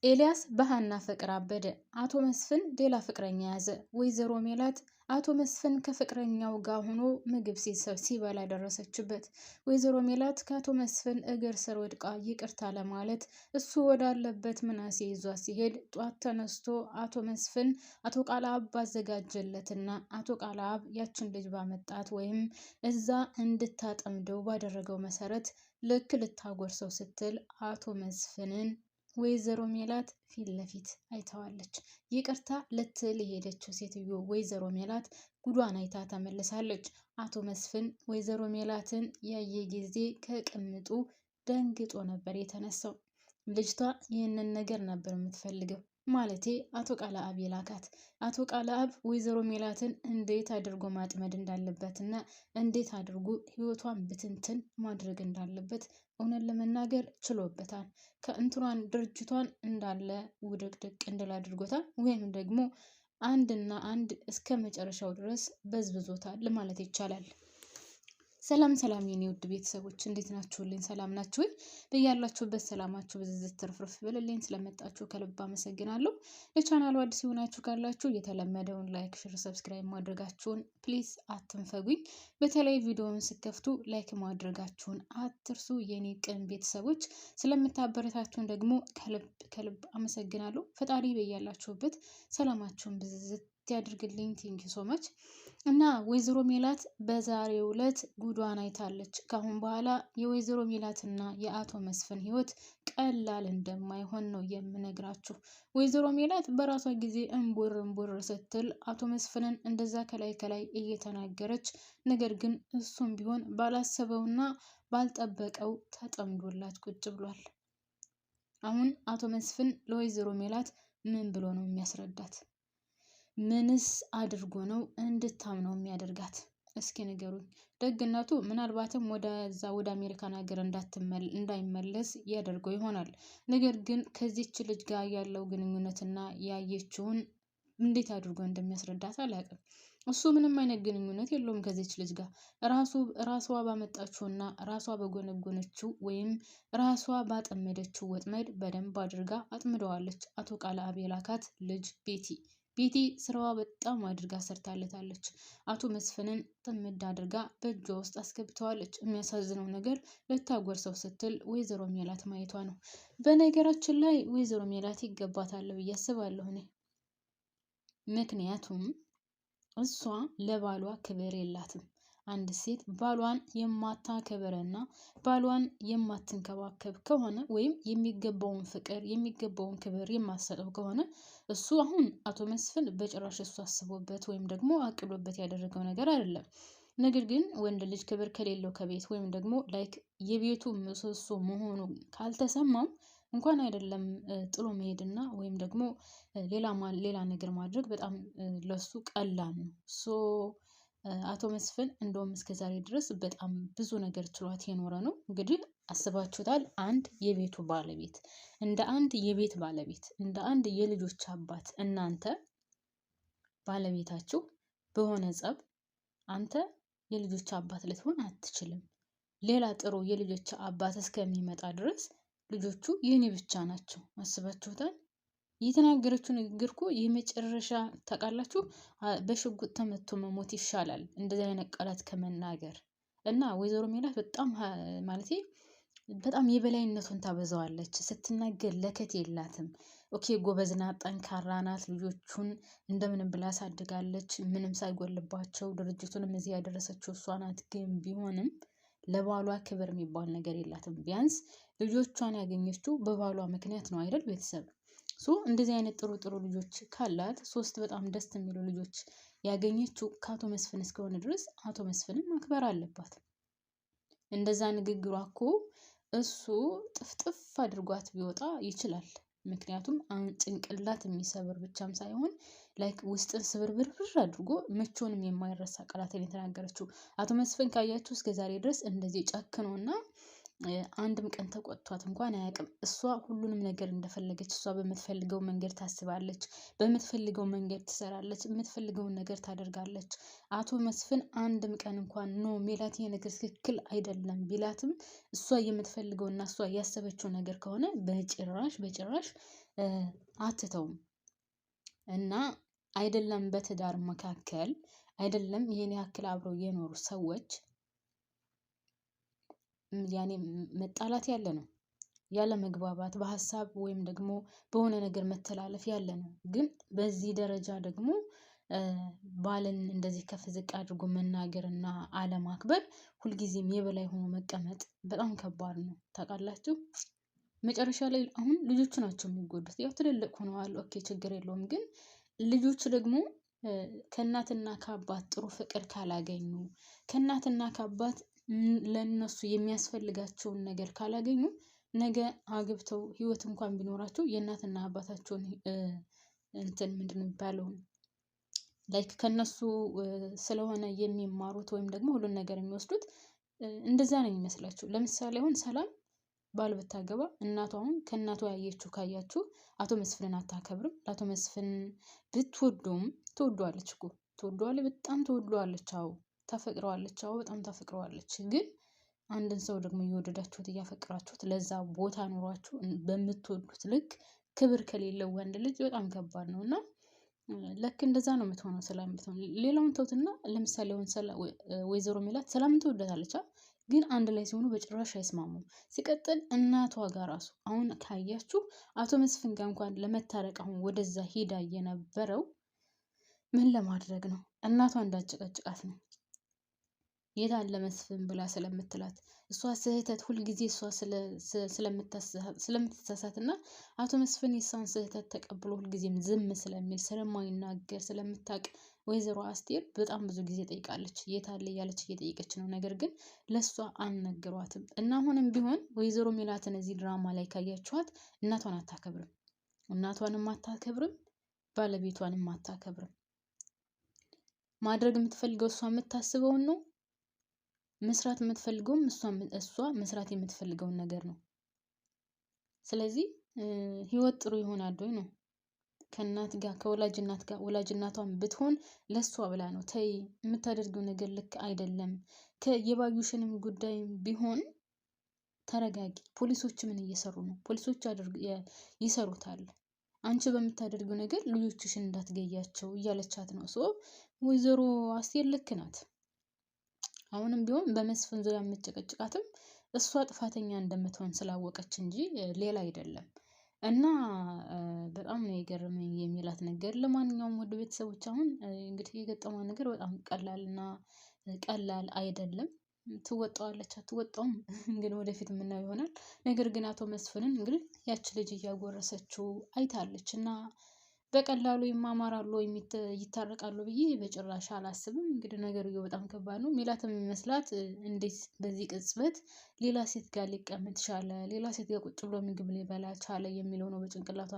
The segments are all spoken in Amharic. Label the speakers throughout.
Speaker 1: ኤልያስ በሃና ፍቅር አበደ። አቶ መስፍን ሌላ ፍቅረኛ ያዘ። ወይዘሮ ሜላት አቶ መስፍን ከፍቅረኛው ጋር ሆኖ ምግብ ሲበላ ደረሰችበት። ወይዘሮ ሜላት ከአቶ መስፍን እግር ስር ወድቃ ይቅርታ ለማለት እሱ ወዳለበት ምናሴ ይዟ ሲሄድ ጧት ተነስቶ አቶ መስፍን አቶ ቃልአብ ባዘጋጀለትና አቶ ቃልአብ ያችን ልጅ ባመጣት ወይም እዛ እንድታጠምደው ባደረገው መሰረት ልክ ልታጎርሰው ስትል አቶ መስፍንን ወይዘሮ ሜላት ፊት ለፊት አይተዋለች። ይቅርታ ልትል የሄደችው ሴትዮ ወይዘሮ ሜላት ጉዷን አይታ ተመልሳለች። አቶ መስፍን ወይዘሮ ሜላትን ያየ ጊዜ ከቅምጡ ደንግጦ ነበር የተነሳው። ልጅቷ ይህንን ነገር ነበር የምትፈልገው። ማለቴ አቶ ቃልአብ የላካት። አቶ ቃልአብ ወይዘሮ ሜላትን እንዴት አድርጎ ማጥመድ እንዳለበትና እንዴት አድርጎ ህይወቷን ብትንትን ማድረግ እንዳለበት እውነት ለመናገር ችሎበታል። ከእንትኗን ድርጅቷን እንዳለ ውድቅድቅ እንድል አድርጎታል። ወይም ደግሞ አንድና አንድ እስከ መጨረሻው ድረስ በዝብዞታል ማለት ይቻላል። ሰላም ሰላም የኔ ውድ ቤተሰቦች እንዴት ናችሁልኝ? ሰላም ናችሁ ወይ? በያላችሁበት ሰላማችሁ በዝዝት ትርፍርፍ ብለልኝ ስለመጣችሁ ከልብ አመሰግናለሁ። ለቻናሉ አዲስ የሆናችሁ ካላችሁ የተለመደውን ላይክ፣ ሼር፣ ሰብስክራይብ ማድረጋችሁን ፕሊዝ አትንፈጉኝ። በተለይ ቪዲዮውን ስከፍቱ ላይክ ማድረጋችሁን አትርሱ የኔ ቅን ቤተሰቦች። ስለምታበረታችሁን ደግሞ ከልብ አመሰግናለሁ። ፈጣሪ በያላችሁበት ሰላማችሁን ብዝዝት ያድርግልኝ። ቴንክ ዩ ሶ ማች። እና ወይዘሮ ሜላት በዛሬው ዕለት ጉዷን አይታለች። ካሁን በኋላ የወይዘሮ ሜላትና የአቶ መስፍን ህይወት ቀላል እንደማይሆን ነው የምነግራችሁ። ወይዘሮ ሜላት በራሷ ጊዜ እንቡር ስትል አቶ መስፍንን እንደዛ ከላይ እየተናገረች፣ ነገር ግን እሱም ቢሆን ባላሰበውና ባልጠበቀው ተጠምዶላት ቁጭ ብሏል። አሁን አቶ መስፍን ለወይዘሮ ሜላት ምን ብሎ ነው የሚያስረዳት? ምንስ አድርጎ ነው እንድታምነው የሚያደርጋት? እስኪ ንገሩኝ። ደግነቱ ምናልባትም ወደ አሜሪካን ሀገር እንዳይመለስ ያደርገው ይሆናል። ነገር ግን ከዚች ልጅ ጋር ያለው ግንኙነትና ያየችውን እንዴት አድርጎ እንደሚያስረዳት አላውቅም። እሱ ምንም አይነት ግንኙነት የለውም ከዚች ልጅ ጋር። ራሷ ባመጣችውና ራሷ በጎነጎነችው ወይም ራሷ ባጠመደችው ወጥመድ በደንብ አድርጋ አጥምደዋለች። አቶ ቃልአብ የላካት ልጅ ቤቲ ስራዋ በጣም አድርጋ ሰርታለታለች። አቶ መስፍንን ጥምድ አድርጋ በእጇ ውስጥ አስገብተዋለች። የሚያሳዝነው ነገር ልታጎርሰው ስትል ወይዘሮ ሜላት ማየቷ ነው። በነገራችን ላይ ወይዘሮ ሜላት ይገባታል ብዬ አስባለሁ እኔ። ምክንያቱም እሷ ለባሏ ክብር የላትም። አንድ ሴት ባሏን የማታከብርና ባሏን የማትንከባከብ ከሆነ ወይም የሚገባውን ፍቅር የሚገባውን ክብር የማትሰጠው ከሆነ እሱ አሁን አቶ መስፍን በጭራሽ እሱ አስቦበት ወይም ደግሞ አቅዶበት ያደረገው ነገር አይደለም። ነገር ግን ወንድ ልጅ ክብር ከሌለው ከቤት ወይም ደግሞ የቤቱ ምሰሶ መሆኑ ካልተሰማው እንኳን አይደለም ጥሎ መሄድና ወይም ደግሞ ሌላ ነገር ማድረግ በጣም ለሱ ቀላል ነው። አቶ መስፍን እንደውም እስከዛሬ ድረስ በጣም ብዙ ነገር ችሏት የኖረ ነው። እንግዲህ አስባችሁታል። አንድ የቤቱ ባለቤት እንደ አንድ የቤት ባለቤት እንደ አንድ የልጆች አባት እናንተ ባለቤታችሁ በሆነ ጸብ አንተ የልጆች አባት ልትሆን አትችልም። ሌላ ጥሩ የልጆች አባት እስከሚመጣ ድረስ ልጆቹ የኔ ብቻ ናቸው። አስባችሁታል። የተናገረችው ንግግር እኮ የመጨረሻ ታውቃላችሁ፣ በሽጉጥ ተመቶ መሞት ይሻላል እንደዚህ አይነት ቃላት ከመናገር። እና ወይዘሮ ሜላት በጣም ማለቴ በጣም የበላይነቱን ታበዛዋለች። ስትናገር ለከት የላትም። ኦኬ ጎበዝ ናት፣ ጠንካራ ናት። ልጆቹን እንደምንም ብላ አሳድጋለች፣ ምንም ሳይጎልባቸው። ድርጅቱንም እዚህ ያደረሰችው እሷ ናት። ግን ቢሆንም ለባሏ ክብር የሚባል ነገር የላትም። ቢያንስ ልጆቿን ያገኘችው በባሏ ምክንያት ነው አይደል? ቤተሰብ እንደዚህ አይነት ጥሩ ልጆች ካላት፣ 3 በጣም ደስ የሚሉ ልጆች ያገኘችው ከአቶ መስፍን እስከሆነ ድረስ አቶ መስፍንም ማክበር አለባት። እንደዛ ንግግሯ እኮ እሱ ጥፍጥፍ አድርጓት ቢወጣ ይችላል። ምክንያቱም ጭንቅላት የሚሰብር ብቻም ሳይሆን ውስጥን ስብርብር አድርጎ መቼውንም የማይረሳ ቃላትን የተናገረችው። አቶ መስፍን ካያችሁ እስከዛሬ ድረስ እንደዚህ ጨክኖና አንድም ቀን ተቆጥቷት እንኳን አያውቅም። እሷ ሁሉንም ነገር እንደፈለገች እሷ በምትፈልገው መንገድ ታስባለች፣ በምትፈልገው መንገድ ትሰራለች፣ የምትፈልገውን ነገር ታደርጋለች። አቶ መስፍን አንድም ቀን እንኳን ኖ ሜላት ይሄ ነገር ትክክል አይደለም ቢላትም እሷ የምትፈልገውና እሷ ያሰበችው ነገር ከሆነ በጭራሽ አትተውም። እና አይደለም በትዳር መካከል አይደለም ይሄን ያክል አብረው የኖሩ ሰዎች ያኔ መጣላት ያለ ነው፣ ያለ መግባባት በሀሳብ ወይም ደግሞ በሆነ ነገር መተላለፍ ያለ ነው። ግን በዚህ ደረጃ ደግሞ ባልን እንደዚህ ከፍ ዝቅ አድርጎ መናገር እና አለማክበር፣ ሁልጊዜም የበላይ ሆኖ መቀመጥ በጣም ከባድ ነው። ታውቃላችሁ መጨረሻ ላይ አሁን ልጆቹ ናቸው የሚጎዱት። ያው ትልልቅ ሆነዋል፣ ኦኬ ችግር የለውም። ግን ልጆቹ ደግሞ ከእናትና ከአባት ጥሩ ፍቅር ካላገኙ፣ ከእናትና ከአባት ለእነሱ የሚያስፈልጋቸውን ነገር ካላገኙ፣ ነገ አግብተው ህይወት እንኳን ቢኖራቸው የእናትና አባታቸውን እንትን ምንድን ነው የሚባለው ላይክ ከነሱ ስለሆነ የሚማሩት ወይም ደግሞ ሁሉን ነገር የሚወስዱት እንደዛ ነው የሚመስላቸው። ለምሳሌ አሁን ሰላም ባል ብታገባ እናቷ አሁን ከእናቷ ያየችው ካያችሁ አቶ መስፍንን አታከብርም። ለአቶ መስፍን ብትወደውም ትወደዋለች እኮ ትወደዋለች፣ በጣም ትወደዋለች። አዎ ታፈቅረዋለች፣ አዎ በጣም ታፈቅረዋለች። ግን አንድን ሰው ደግሞ እየወደዳችሁት እያፈቅራችሁት ለዛ ቦታ ኖሯችሁ በምትወዱት ልክ ክብር ከሌለው ወንድ ልጅ በጣም ከባድ ነው። እና ልክ እንደዛ ነው የምትሆነው ሰላም ብትሆን። ሌላውን ተውትና ለምሳሌ አሁን ወይዘሮ ሜላት ሰላምን ትወዳታለች፣ ግን አንድ ላይ ሲሆኑ በጭራሽ አይስማሙም። ሲቀጥል እናቷ ጋር ራሱ አሁን ካያችሁ አቶ መስፍን ጋር እንኳን ለመታረቅ አሁን ወደዛ ሄዳ የነበረው ምን ለማድረግ ነው? እናቷ እንዳጨቀጭቃት ነው። የት አለ መስፍን ብላ ስለምትላት እሷ ስህተት ሁልጊዜ እሷ ስለምትሳሳት እና አቶ መስፍን የሷን ስህተት ተቀብሎ ሁልጊዜም ዝም ስለሚል ስለማይናገር ስለምታውቅ ወይዘሮ አስቴር በጣም ብዙ ጊዜ ጠይቃለች። የት አለ እያለች እየጠየቀች ነው። ነገር ግን ለእሷ አልነገሯትም። እና አሁንም ቢሆን ወይዘሮ ሜላትን እዚህ ድራማ ላይ ካያችኋት እናቷን አታከብርም፣ እናቷንም አታከብርም፣ ባለቤቷንም አታከብርም። ማድረግ የምትፈልገው እሷ የምታስበውን ነው። መስራት የምትፈልገውም እሷ መስራት የምትፈልገውን ነገር ነው። ስለዚህ ህይወት ጥሩ ይሆናል ወይ ነው? ከእናት ጋር ከወላጅ እናት ጋር ወላጅ እናቷን ብትሆን ለሷ ብላ ነው። ተይ የምታደርገው ነገር ልክ አይደለም። የባዩሽንም ጉዳይ ቢሆን ተረጋጊ። ፖሊሶች ምን እየሰሩ ነው? ፖሊሶች ይሰሩታል። አንቺ በምታደርገው ነገር ልጆችሽን እንዳትገያቸው እያለቻት ነው። ወይዘሮ አስቴር ልክ ናት። አሁንም ቢሆን በመስፍን ዙሪያ የምትጨቀጭቃትም እሷ ጥፋተኛ እንደምትሆን ስላወቀች እንጂ ሌላ አይደለም። እና በጣም ነው የገረመኝ የሚላት ነገር። ለማንኛውም ወደ ቤተሰቦች አሁን እንግዲህ የገጠመው ነገር በጣም ቀላል አይደለም። ትወጣዋለች አትወጣውም እንግዲህ ወደፊት የምናየው ይሆናል። ነገር ግን አቶ መስፍንን እንግዲህ ያች ልጅ እያጎረሰችው አይታለች እና በቀላሉ ይማማራሉ ወይም ይታረቃሉ ብዬ በጭራሽ አላስብም። እንግዲህ ነገርየው በጣም ከባድ ነው። ሜላትም የሚመስላት እንዴት በዚህ ቅጽበት ሌላ ሴት ጋር ሊቀመጥ ቻለ፣ ሌላ ሴት ጋር ቁጭ ብሎ ምግብ ሊበላ ቻለ የሚለው ነው በጭንቅላቷ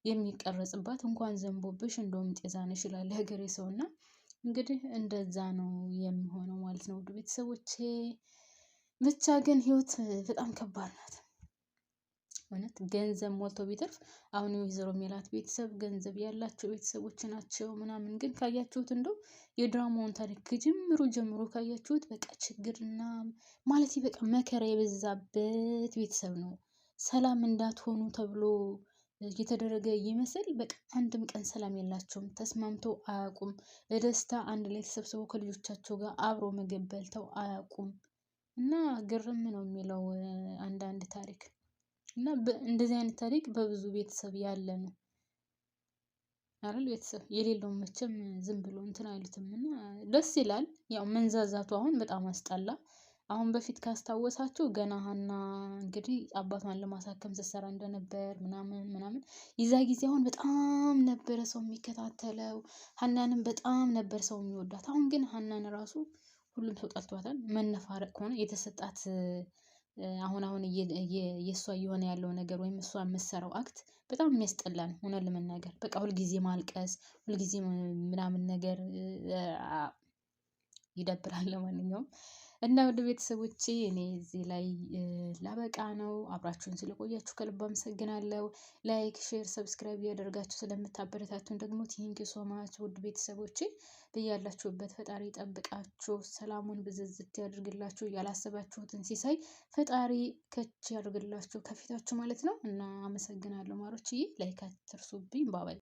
Speaker 1: የሚቀረጽባት። እንኳን ዘንቦብሽ እንደውም ጤዛ ነሽ ይላል የሀገሬ ሰው። እና እንግዲህ እንደዛ ነው የሚሆነው ማለት ነው። ውድ ቤተሰቦቼ ብቻ ግን ህይወት በጣም ከባድ ናት። እውነት ገንዘብ ሞልቶ ቢተርፍ አሁን የወይዘሮ ሜላት ቤተሰብ ገንዘብ ያላቸው ቤተሰቦች ናቸው ምናምን። ግን ካያችሁት እንደው የድራማውን ታሪክ ከጅምሩ ጀምሮ ካያችሁት በቃ ችግርና ማለት በቃ መከራ የበዛበት ቤተሰብ ነው። ሰላም እንዳትሆኑ ተብሎ የተደረገ ይመስል በቃ አንድም ቀን ሰላም የላቸውም። ተስማምተው አያውቁም። በደስታ አንድ ላይ ተሰብስበው ከልጆቻቸው ጋር አብሮ ምግብ በልተው አያውቁም። እና ግርም ነው የሚለው አንዳንድ ታሪክ እና እንደዚህ አይነት ታሪክ በብዙ ቤተሰብ ያለ ነው አይደል? ቤተሰብ የሌለውን መቼም ዝም ብሎ እንትን አይሉትም። እና ደስ ይላል። ያው መንዛዛቱ አሁን በጣም አስጠላ። አሁን በፊት ካስታወሳችሁ ገና ሀና እንግዲህ አባቷን ለማሳከም ስትሰራ እንደነበር ምናምን የዛ ጊዜ አሁን በጣም ነበረ ሰው የሚከታተለው። ሀናንም በጣም ነበር ሰው የሚወዳት። አሁን ግን ሀናን ራሱ ሁሉም ሰው ጠልቷታል። መነፋረቅ ከሆነ የተሰጣት አሁን የእሷ እየሆነ ያለው ነገር ወይም እሷ የምትሰራው አክት በጣም የሚያስጠላ ነው። እውነት ለመናገር በቃ ሁልጊዜ ማልቀስ፣ ሁልጊዜ ምናምን ነገር ይደብራል። ለማንኛውም እና ወደ ቤተሰቦቼ እኔ እዚህ ላይ ላበቃ ነው። አብራችሁን ስለቆያችሁ ከልብ አመሰግናለሁ። ላይክ፣ ሼር፣ ሰብስክራይብ እያደረጋችሁ ስለምታበረታቱን ደግሞ ቴንኪው ሶ ማች ውድ ቤተሰቦቼ። በያላችሁበት ፈጣሪ ይጠብቃችሁ፣ ሰላሙን ብዝዝት ያድርግላችሁ፣ ያላሰባችሁትን ሲሳይ ፈጣሪ ከች ያድርግላችሁ ከፊታችሁ ማለት ነው። እና አመሰግናለሁ ማሮችዬ። ላይክ አትርሱብኝ። ባባይ